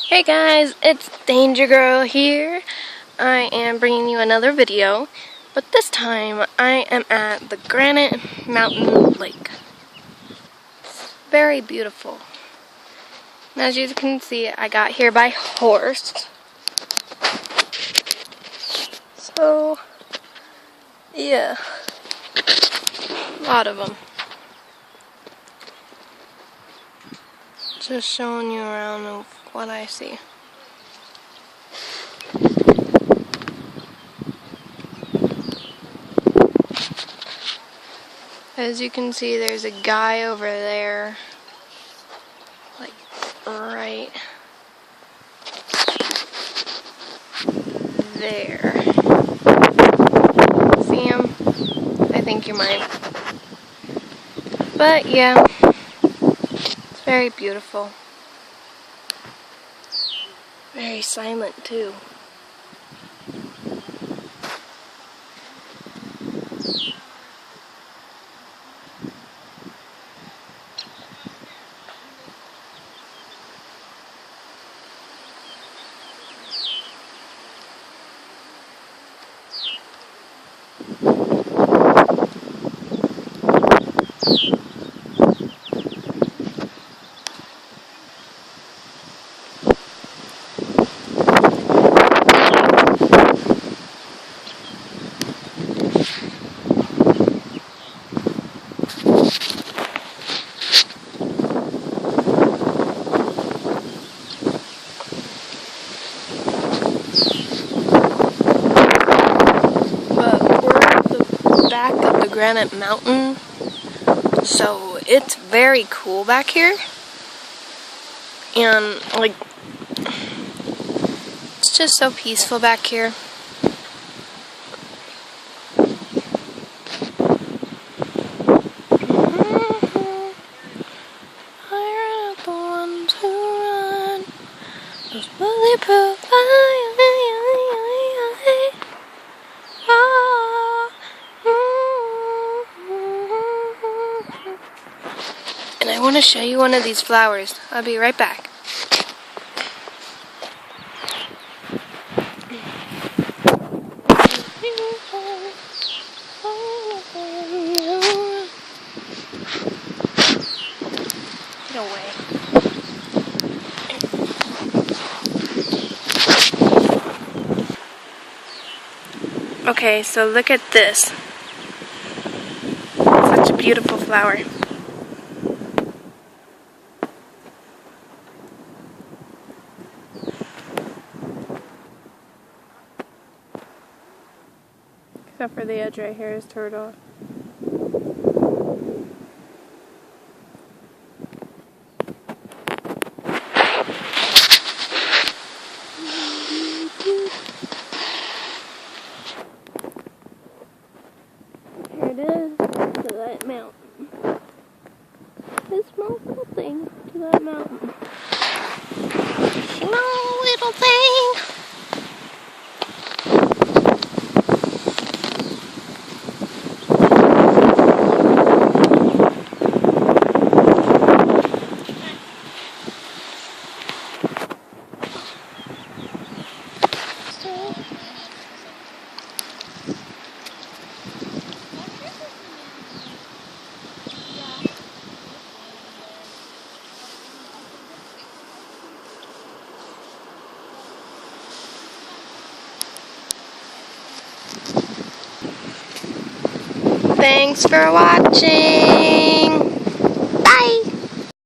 Hey guys, it's Danger Girl here. I am bringing you another video, but this time I am at the Granite Mountain Lake. It's very beautiful. And as you can see, I got here by horse. So, yeah, a lot of them. Just showing you around of what I see. As you can see, there's a guy over there, like right there. See him? I think you might. But yeah, it's very beautiful. Very silent too. Back of the Granite Mountain, so it's very cool back here, and like it's just so peaceful back here. I ran up the ones who run, those bulletproof. And I want to show you one of these flowers. I'll be right back. Get away. Okay, so look at this. Such a beautiful flower. Except for the edge right here is turtle. Here it is, to that mountain. This small little thing to that mountain. Small little thing. Thanks for watching.